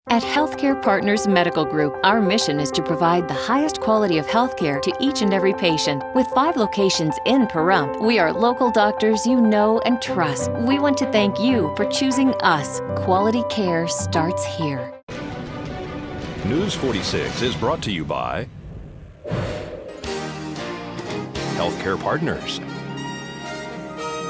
At Healthcare Partners Medical Group, our mission is to provide the highest quality of healthcare to each and every patient. With 5 locations in Pahrump, we are local doctors you know and trust. We want to thank you for choosing us. Quality care starts here. News 46 is brought to you by Healthcare Partners.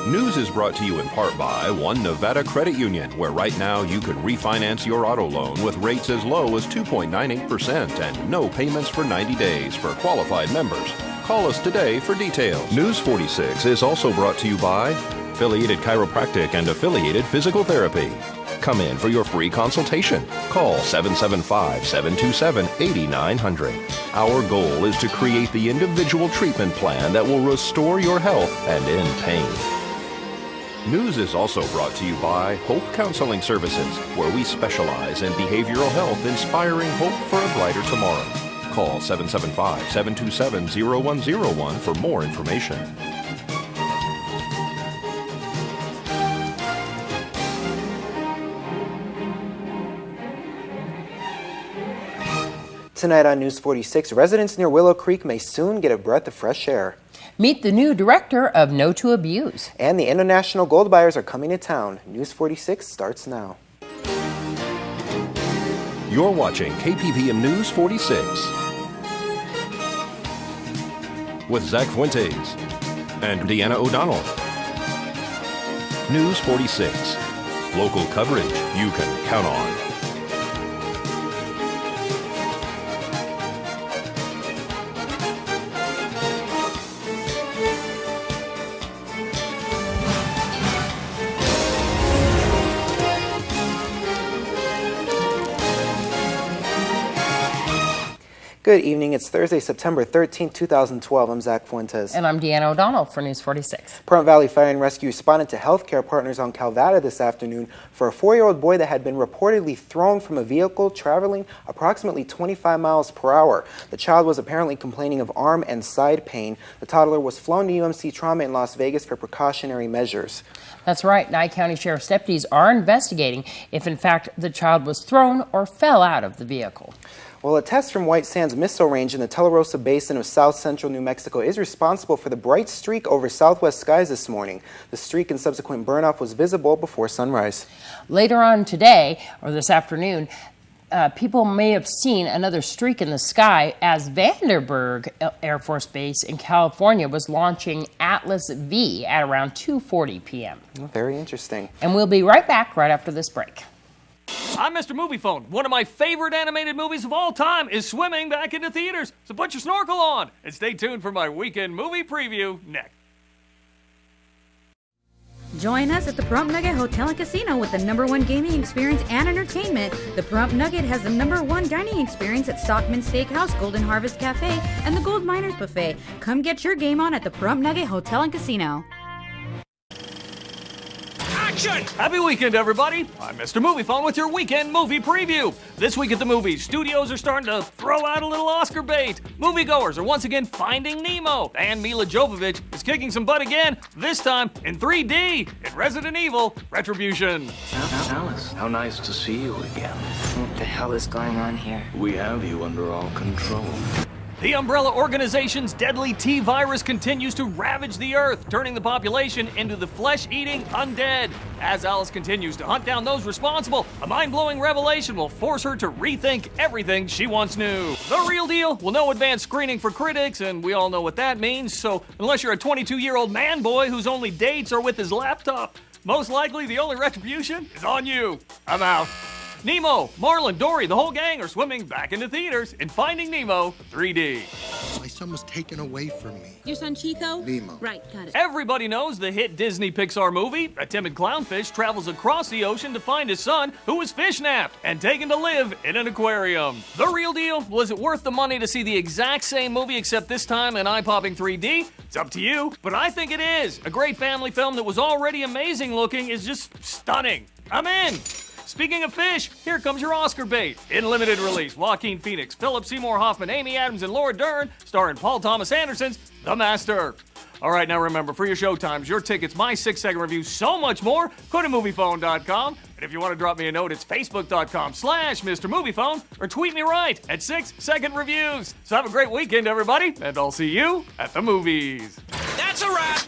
News is brought to you in part by One Nevada Credit Union, where right now you can refinance your auto loan with rates as low as 2.98% and no payments for 90 days for qualified members. Call us today for details. News 46 is also brought to you by Affiliated Chiropractic and Affiliated Physical Therapy. Come in for your free consultation. Call 775-727-8900. Our goal is to create the individual treatment plan that will restore your health and end pain. News is also brought to you by Hope Counseling Services, where we specialize in behavioral health, inspiring hope for a brighter tomorrow. Call 775-727-0101 for more information. Tonight on News 46, residents near Willow Creek may soon get a breath of fresh air. Meet the new director of No to Abuse. And the international gold buyers are coming to town. News 46 starts now. You're watching KPVM News 46 with Zach Fuentes and Deanna O'Donnell. News 46. Local coverage you can count on. Good evening. It's Thursday, September 13, 2012. I'm Zach Fuentes. And I'm Deanna O'Donnell for News 46. Pahrump Valley Fire and Rescue responded to Healthcare Partners on Calvada this afternoon for a 4-year-old boy that had been reportedly thrown from a vehicle traveling approximately 25 miles per hour. The child was apparently complaining of arm and side pain. The toddler was flown to UMC Trauma in Las Vegas for precautionary measures. That's right. Nye County Sheriff's deputies are investigating if, in fact, the child was thrown or fell out of the vehicle. Well, a test from White Sands Missile Range in the Tularosa Basin of south central New Mexico is responsible for the bright streak over southwest skies this morning. The streak and subsequent burn-off was visible before sunrise. Later on today, or this afternoon, people may have seen another streak in the sky as Vandenberg Air Force Base in California was launching Atlas V at around 2:40 p.m. Oh, very interesting. And we'll be right back right after this break. I'm Mr. Movie Phone. One of my favorite animated movies of all time is swimming back into theaters, so put your snorkel on and stay tuned for my weekend movie preview next. Join us at the Pahrump Nugget Hotel and Casino with the #1 gaming experience and entertainment. The Pahrump Nugget has the #1 dining experience at Stockman Steakhouse, Golden Harvest Cafe, and the Gold Miners Buffet. Come get your game on at the Pahrump Nugget Hotel and Casino. Happy weekend, everybody. I'm Mr. Movie Phone with your weekend movie preview. This week at the movies, studios are starting to throw out a little Oscar bait. Moviegoers are once again Finding Nemo, and Mila Jovovich is kicking some butt again, this time in 3D in Resident Evil Retribution. Alice, how nice to see you again. What the hell is going on here? We have you under all control. The Umbrella Organization's deadly T-virus continues to ravage the Earth, turning the population into the flesh-eating undead. As Alice continues to hunt down those responsible, a mind-blowing revelation will force her to rethink everything she once knew. The Real Deal will no advanced screening for critics, and we all know what that means, so unless you're a 22-year-old man boy whose only dates are with his laptop, most likely the only retribution is on you. I'm out. Nemo, Marlin, Dory, the whole gang are swimming back into theaters in Finding Nemo 3D. My son was taken away from me. Your son Chico? Nemo. Right, got it. Everybody knows the hit Disney Pixar movie. A timid clownfish travels across the ocean to find his son, who was fish-napped and taken to live in an aquarium. The Real Deal, was it worth the money to see the exact same movie except this time in eye-popping 3D? It's up to you, but I think it is. A great family film that was already amazing looking is just stunning. I'm in. Speaking of fish, here comes your Oscar bait. In limited release, Joaquin Phoenix, Philip Seymour Hoffman, Amy Adams, and Laura Dern, starring Paul Thomas Anderson's The Master. All right, now remember, for your showtimes, your tickets, my 6-second review, so much more, go to MoviePhone.com. And if you want to drop me a note, it's Facebook.com/MrMoviePhone or tweet me right at 6-second reviews. So have a great weekend, everybody, and I'll see you at the movies. That's a wrap.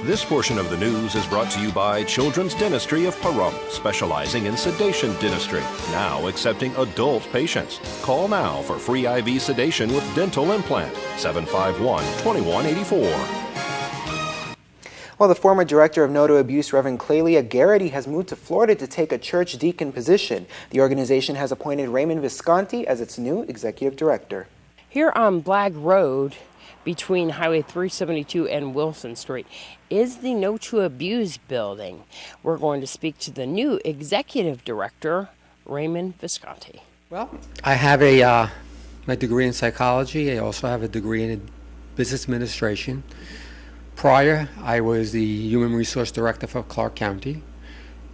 This portion of the news is brought to you by Children's Dentistry of Pahrump, specializing in sedation dentistry, now accepting adult patients. Call now for free IV sedation with dental implant, 751-2184. Well, the former director of No to Abuse, Reverend Clelia Garrity, has moved to Florida to take a church deacon position. The organization has appointed Raymond Visconti as its new executive director. Here on Blagg Road, between Highway 372 and Wilson Street, is the No to Abuse building. We're going to speak to the new executive director, Raymond Visconti. Well, I have my degree in psychology. I also have a degree in business administration. Prior, I was the human resource director for Clark County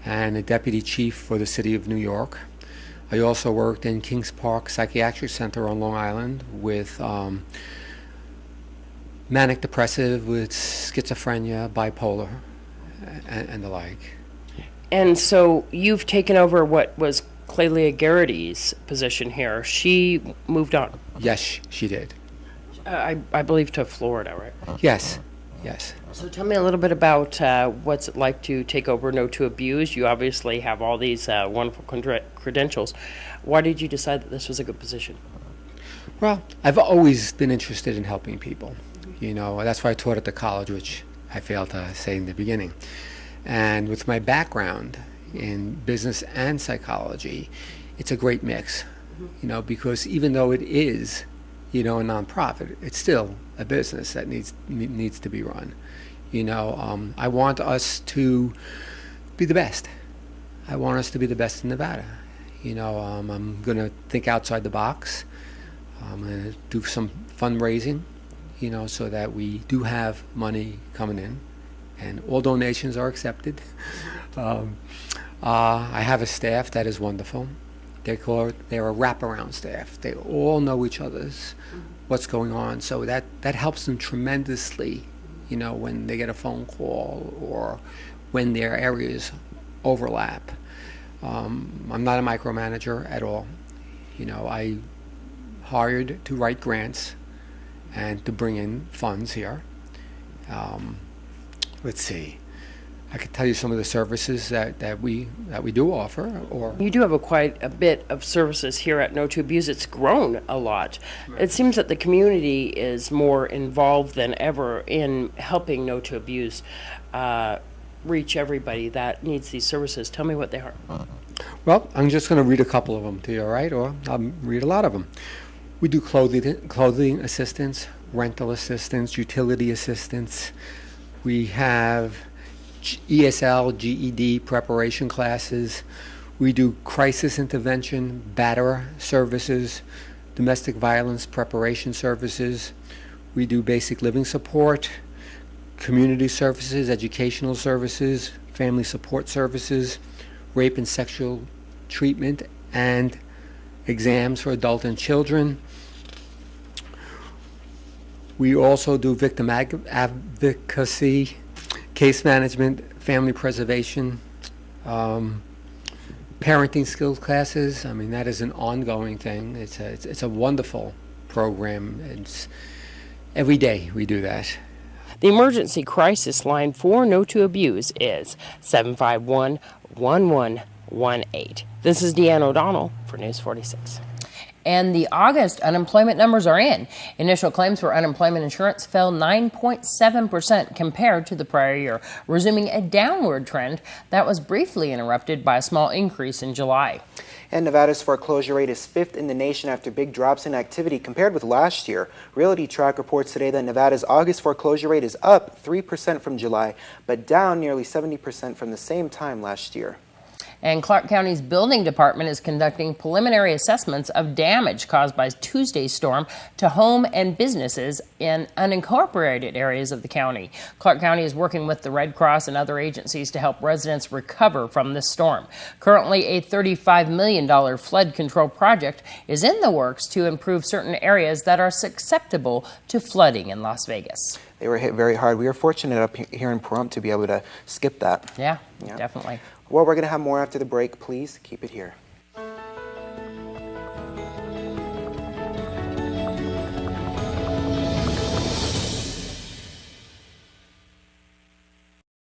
and a deputy chief for the city of New York. I also worked in Kings Park Psychiatric Center on Long Island with manic depressive, with schizophrenia, bipolar, and the like. And so you've taken over what was Clelia Garrity's position here. She moved on. Yes, she did. I believe to Florida, right? Yes. Yes. So tell me a little bit about what's it like to take over No to Abuse. You obviously have all these wonderful credentials. Why did you decide that this was a good position? Well, I've always been interested in helping people. You know, that's why I taught at the college, which I failed to say in the beginning. And with my background in business and psychology, it's a great mix, you know, because even though it is, you know, a nonprofit, it's still a business that needs to be run. You know, I want us to be the best. I want us to be the best in Nevada. You know, I'm going to think outside the box. I'm going to do some fundraising, you know, so that we do have money coming in, and all donations are accepted. I have a staff that is wonderful. They're a wraparound staff. They all know each other's what's going on, so that helps them tremendously, you know, when they get a phone call or when their areas overlap. I'm not a micromanager at all. You know, I hired to write grants and to bring in funds here. Let's see. I could tell you some of the services that we do offer. Or you do have quite a bit of services here at No to Abuse. It's grown a lot. Right. It seems that the community is more involved than ever in helping No to Abuse reach everybody that needs these services. Tell me what they are. Well, I'm just going to read a couple of them to you, all right? Or I'll read a lot of them. We do clothing assistance, rental assistance, utility assistance. We have ESL, GED preparation classes. We do crisis intervention, batterer services, domestic violence preparation services. We do basic living support, community services, educational services, family support services, rape and sexual treatment, and exams for adult and children. We also do victim advocacy, case management, family preservation, parenting skills classes. I mean, that is an ongoing thing. It's a wonderful program. It's every day we do that. The emergency crisis line for No to Abuse is 751-1118. This is Deanne O'Donnell for News 46. And the August unemployment numbers are in. Initial claims for unemployment insurance fell 9.7% compared to the prior year, resuming a downward trend that was briefly interrupted by a small increase in July. And Nevada's foreclosure rate is 5th in the nation after big drops in activity compared with last year. Realty Track reports today that Nevada's August foreclosure rate is up 3% from July, but down nearly 70% from the same time last year. And Clark County's building department is conducting preliminary assessments of damage caused by Tuesday's storm to home and businesses in unincorporated areas of the county. Clark County is working with the Red Cross and other agencies to help residents recover from this storm. Currently, a $35 million flood control project is in the works to improve certain areas that are susceptible to flooding in Las Vegas. They were hit very hard. We are fortunate up here in Pahrump to be able to skip that. Yeah, definitely. Well, we're going to have more after the break. Please keep it here.